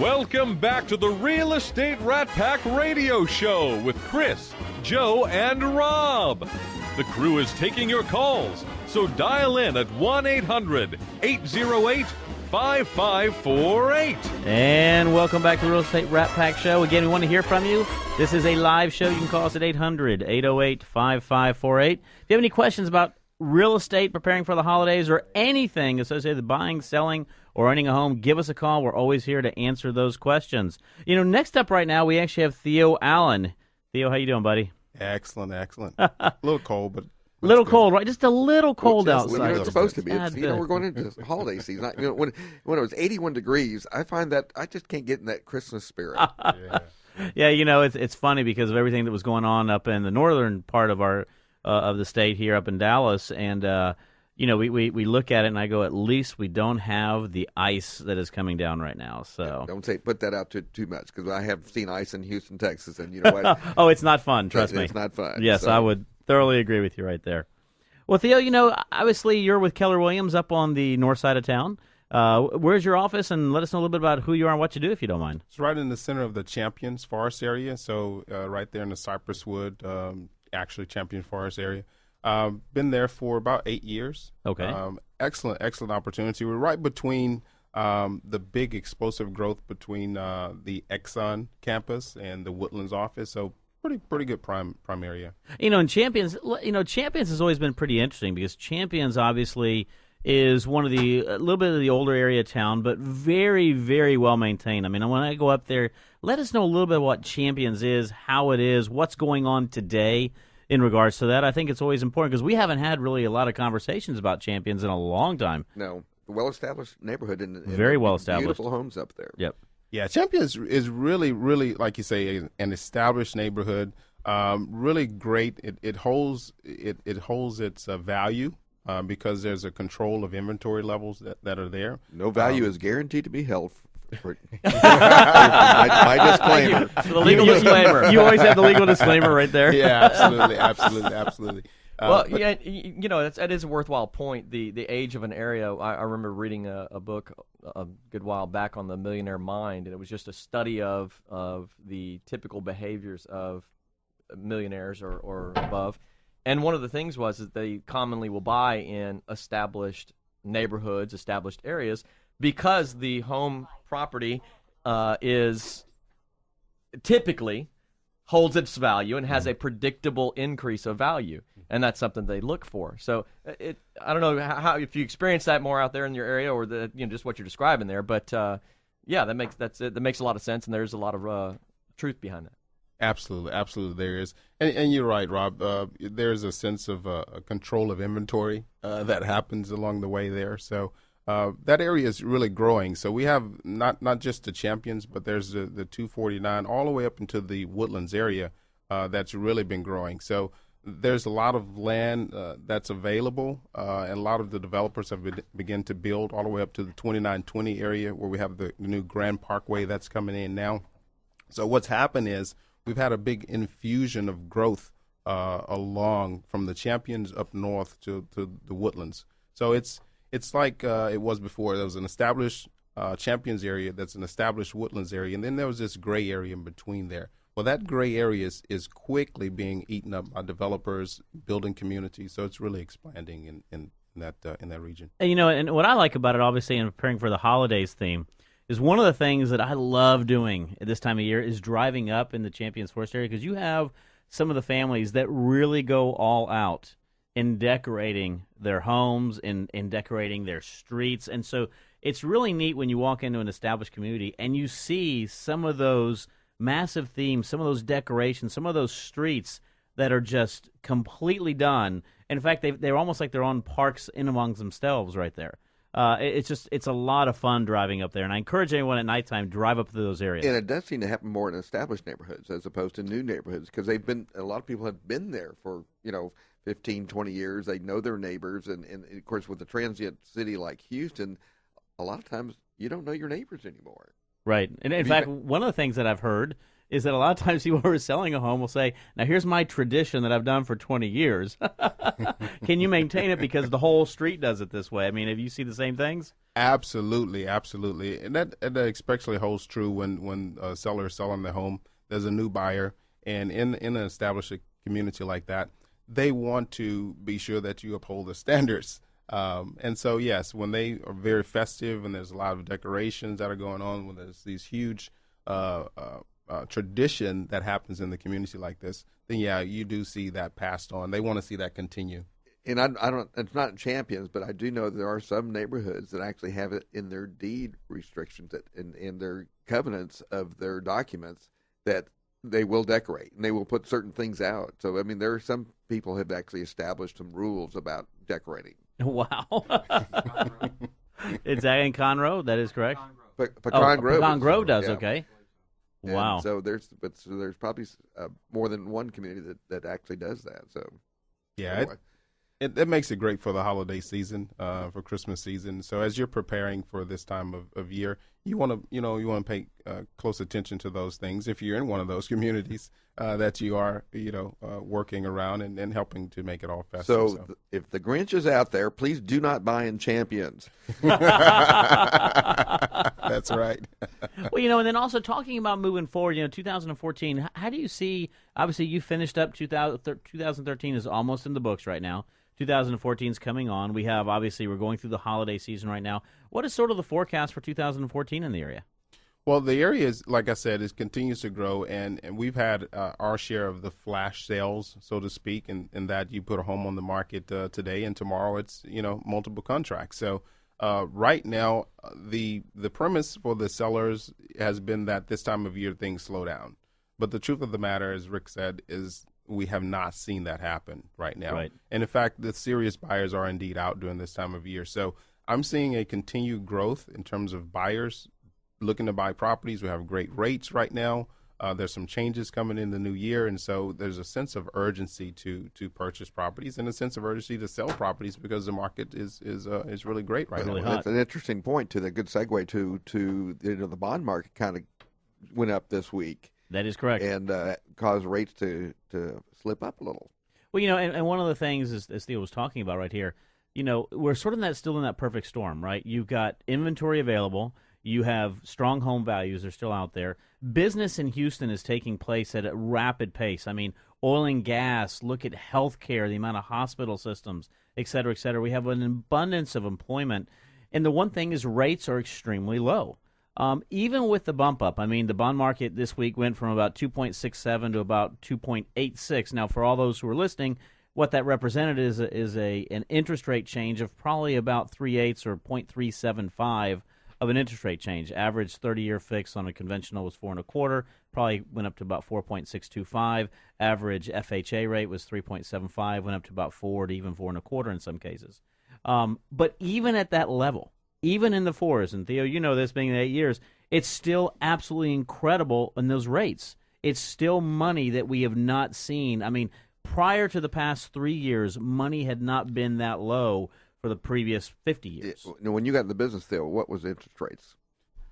Welcome back to the Real Estate Rat Pack Radio Show with Chris, Joe, and Rob. The crew is taking your calls, so dial in at 1-800-808-5548. And welcome back to the Real Estate Rat Pack Show. Again, we want to hear from you. This is a live show. You can call us at 800-808-5548. If you have any questions about real estate, preparing for the holidays, or anything associated with buying, selling, or owning a home, give us a call. We're always here to answer those questions. You know, next up right now, we actually have Theo Allen. Theo, how you doing, buddy? Excellent. A little cold, but little cold, right? Just a little cold outside. Well, it's supposed to be. We're going into holiday season. When it was 81 degrees, I find that I just can't get in that Christmas spirit. Yeah, you know, it's funny because of everything that was going on up in the northern part of our of the state here up in Dallas, and you know, we look at it and I go, at least we don't have the ice that is coming down right now. So don't put that out too much, because I have seen ice in Houston, Texas, and you know what? Oh, it's not fun. Trust me, it's not fun. Yes, so. I would thoroughly agree with you right there. Well, Theo, you know, obviously you're with Keller Williams up on the north side of town. Where's your office? And let us know a little bit about who you are and what you do, if you don't mind. It's right in the center of the Champions Forest area, so right there in the Cypress Wood, actually Champions Forest area. Been there for about 8 years. Okay. Excellent opportunity. We're right between the big explosive growth between the Exxon campus and the Woodlands office, so pretty good prime area. You know, and Champions has always been pretty interesting because Champions obviously is one of a little bit of the older area of town, but very, very well maintained. I mean, when I go up there, let us know a little bit what Champions is, how it is, what's going on today in regards to that. I think it's always important because we haven't had really a lot of conversations about Champions in a long time. No, well-established neighborhood and very well-established. Beautiful homes up there. Yep. Yeah, Champions is really, like you say, an established neighborhood. Really great. It holds its value because there's a control of inventory levels that are there. No value is guaranteed to be held. my disclaimer. The legal disclaimer. You always have the legal disclaimer right there. Yeah, absolutely. Well, yeah, you know, that is a worthwhile point. The age of an area. I remember reading a book a good while back on the millionaire mind, and it was just a study of the typical behaviors of millionaires or above. And one of the things was that they commonly will buy in established neighborhoods, established areas, because the home property is typically holds its value and has a predictable increase of value, and that's something they look for. So I don't know how if you experience that more out there in your area or just what you're describing there, but yeah, that makes a lot of sense, and there's a lot of truth behind that. Absolutely, there is, and you're right, Rob. There's a sense of a control of inventory that happens along the way there. So that area is really growing. So we have not just the Champions, but there's the 249 all the way up into the Woodlands area that's really been growing. So there's a lot of land that's available, and a lot of the developers have begun to build all the way up to the 2920 area where we have the new Grand Parkway that's coming in now. So what's happened is we've had a big infusion of growth along from the Champions up north to the Woodlands. So it's like it was before. There was an established Champions area, that's an established Woodlands area, and then there was this gray area in between there. Well, that gray area is quickly being eaten up by developers, building communities, so it's really expanding in that region. And, you know, and what I like about it, obviously, in preparing for the holidays theme, is one of the things that I love doing at this time of year is driving up in the Champions Forest area, because you have some of the families that really go all out in decorating their homes, in decorating their streets. And so it's really neat when you walk into an established community and you see some of those massive themes, some of those decorations, some of those streets that are just completely done. In fact, they're almost like they're on parks in amongst themselves right there. It's a lot of fun driving up there, and I encourage anyone at nighttime drive up to those areas. And it does seem to happen more in established neighborhoods as opposed to new neighborhoods, because a lot of people have been there for 15, 20 years. They know their neighbors, and of course with a transient city like Houston, a lot of times you don't know your neighbors anymore. Right, and in fact, one of the things that I've heard is that a lot of times people who are selling a home will say, now here's my tradition that I've done for 20 years. Can you maintain it because the whole street does it this way? I mean, have you seen the same things? Absolutely, absolutely. And that especially holds true when a seller is selling their home. There's a new buyer, and in an established community like that, they want to be sure that you uphold the standards. And so, yes, when they are very festive and there's a lot of decorations that are going on, when there's these huge tradition that happens in the community like this, then yeah, you do see that passed on. They want to see that continue. And I don't. It's not in Champions, but I do know there are some neighborhoods that actually have it in their deed restrictions, in their covenants of their documents, that they will decorate and they will put certain things out. So I mean, there are some people have actually established some rules about decorating. Wow. Is that in Conroe? That is correct. Pecan Grove. Pecan Grove does. Yeah. Okay. And Wow. so there's probably more than one community that actually does that. So Yeah, anyway. it makes it great for the holiday season, for Christmas season. So as you're preparing for this time of year, you want to pay close attention to those things. If you're in one of those communities that you are, working around and helping to make it all festive. So if the Grinch is out there, please do not buy in Champions. That's right. Well, and then also talking about moving forward, 2014, how do you see, obviously you finished up 2013 is almost in the books right now. 2014 is coming on. We're going through the holiday season right now. What is sort of the forecast for 2014 in the area? Well, the area is, like I said, continues to grow, and we've had our share of the flash sales, so to speak, in that you put a home on the market today, and tomorrow it's multiple contracts. So right now, the premise for the sellers has been that this time of year things slow down. But the truth of the matter, as Rick said, is we have not seen that happen right now. Right. And in fact, the serious buyers are indeed out during this time of year. So I'm seeing a continued growth in terms of buyers looking to buy properties. We have great rates right now. There's some changes coming in the new year, and so there's a sense of urgency to purchase properties and a sense of urgency to sell properties because the market is really great right Really now. hot. That's an interesting point to the good segue to the bond market kind of went up this week. That is correct. And caused rates to slip up a little. Well, and one of the things, as Theo was talking about right here, we're sort of still in that perfect storm, right? You've got inventory available. You have strong home values. They're still out there. Business in Houston is taking place at a rapid pace. I mean, oil and gas, look at healthcare, the amount of hospital systems, et cetera, et cetera. We have an abundance of employment. And the one thing is rates are extremely low. Even with the bump up, I mean, the bond market this week went from about 2.67 to about 2.86. Now, for all those who are listening, what that represented is an interest rate change of probably about 3/8 or 0.375 of an interest rate change. Average 30-year fix on a conventional was 4.25. Probably went up to about 4.625. Average FHA rate was 3.75. Went up to about 4 to even 4.25 in some cases. But even at that level, even in the fours, and Theo, you know this being 8 years, it's still absolutely incredible in those rates. It's still money that we have not seen. I mean, prior to the past 3 years, money had not been that low for the previous 50 years. When you got in the business, Theo, what was the interest rates?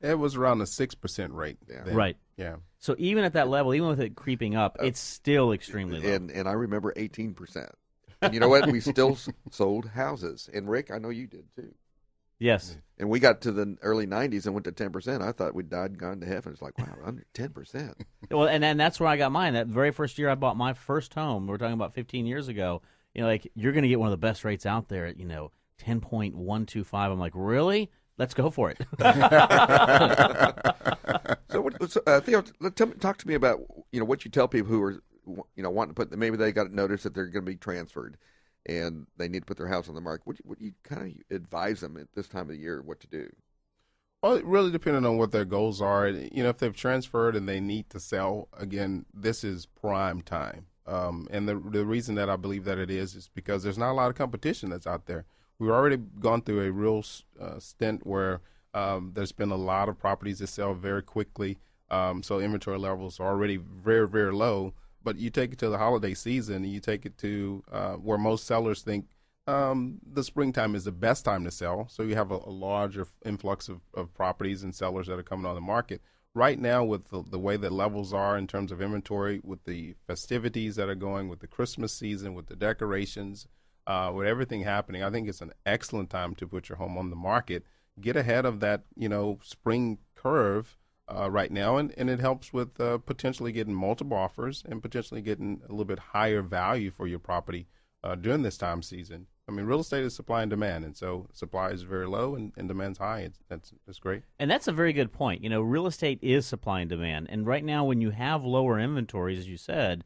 It was around a 6% rate. Yeah. then. Right. Yeah. So even at that level, even with it creeping up, it's still extremely low. And I remember 18%. And you know what? We still sold houses. And Rick, I know you did too. Yes. And we got to the early 90s and went to 10%. I thought we'd died and gone to heaven. It's like, wow, under 10%. Well, and that's where I got mine. That very first year I bought my first home, we're talking about 15 years ago, you're going to get one of the best rates out there at, 10.125. I'm like, really? Let's go for it. So, Theo, talk to me about what you tell people who are wanting to put, maybe they got notice that they're going to be transferred and they need to put their house on the market. What do you kind of advise them at this time of the year what to do? Well, it really depending on what their goals are. If they've transferred and they need to sell, again, this is prime time. And the reason that I believe that it is because there's not a lot of competition that's out there. We've already gone through a real stint where there's been a lot of properties that sell very quickly. So inventory levels are already very, very low. But you take it to the holiday season, and you take it to where most sellers think the springtime is the best time to sell. So you have a larger influx of properties and sellers that are coming on the market. right now, with the way that levels are in terms of inventory, with the festivities that are going, with the Christmas season, with the decorations, with everything happening, I think it's an excellent time to put your home on the market. Get ahead of that, spring curve right now, and it helps with potentially getting multiple offers and potentially getting a little bit higher value for your property during this time season. I mean, real estate is supply and demand, and so supply is very low and demand's high. That's great. And that's a very good point. Real estate is supply and demand. And right now, when you have lower inventories, as you said,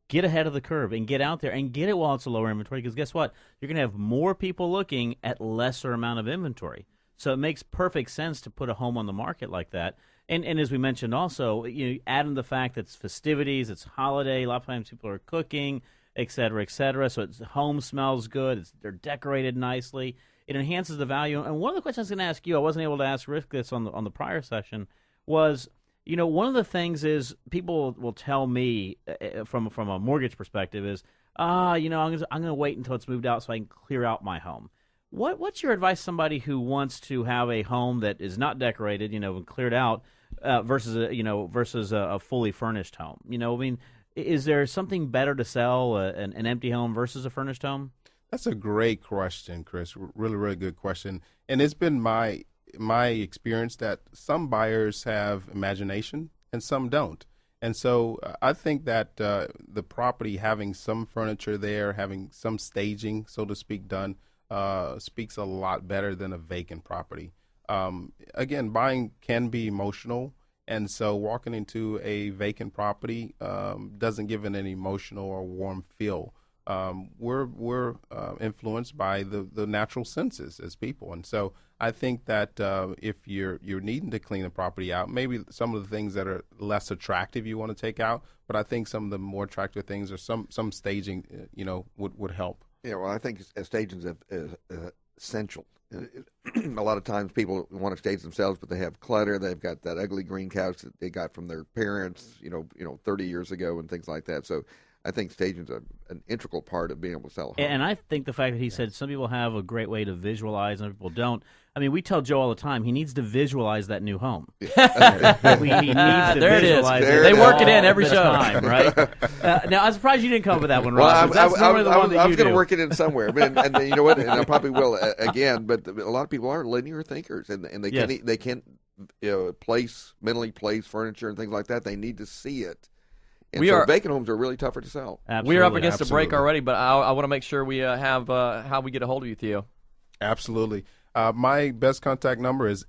get ahead of the curve and get out there and get it while it's a lower inventory, because guess what? You're going to have more people looking at lesser amount of inventory. So it makes perfect sense to put a home on the market like that. And as we mentioned also, add in the fact that it's festivities, it's holiday, a lot of times people are cooking, et cetera, et cetera. So the home smells good. They're decorated nicely. It enhances the value. And one of the questions I was going to ask you, I wasn't able to ask Rick this on the prior session, was, one of the things is people will tell me from a mortgage perspective is, I'm going to wait until it's moved out so I can clear out my home. What's your advice to somebody who wants to have a home that is not decorated, and cleared out, versus a fully furnished home? Is there something better to sell an empty home versus a furnished home? That's a great question, Chris. Really, really good question. And it's been my experience that some buyers have imagination and some don't. And so I think that the property having some furniture there, having some staging, so to speak, done, speaks a lot better than a vacant property. Again, buying can be emotional. And so walking into a vacant property doesn't give it an emotional or warm feel. We're influenced by the natural senses as people. And so I think that if you're needing to clean the property out, maybe some of the things that are less attractive you want to take out, but I think some of the more attractive things or some staging, would help. Yeah, well, I think staging is essential. A lot of times people want to stage themselves, but they have clutter. They've got that ugly green couch that they got from their parents, 30 years ago and things like that. So I think staging is an integral part of being able to sell a home. And I think the fact that he said some people have a great way to visualize and other people don't. I mean, we tell Joe all the time he needs to visualize that new home. He needs to there visualize it is. it. They work it in every the show. Time, right? Now, I'm surprised you didn't come up with that one, Well, Rob. I was going to do. work it in somewhere, and you know what? And I probably will again. But a lot of people are linear thinkers, and they can't mentally place furniture and things like that. They need to see it. And vacant homes are really tougher to sell. Absolutely. We are up against a break already, but I want to make sure we have how we get a hold of you, Theo. Absolutely. My best contact number is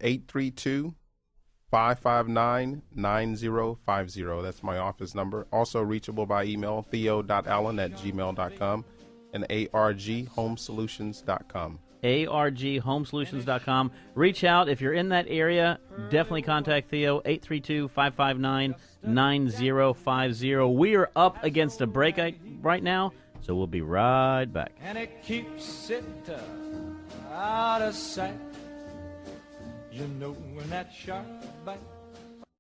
832-559-9050. That's my office number. Also reachable by email, theo.allen@gmail.com and arghomesolutions.com. arghomesolutions.com. Reach out. If you're in that area, definitely contact Theo, 832-559-9050. We are up against a break right now, so we'll be right back. And it keeps it out of sight. When that shark bite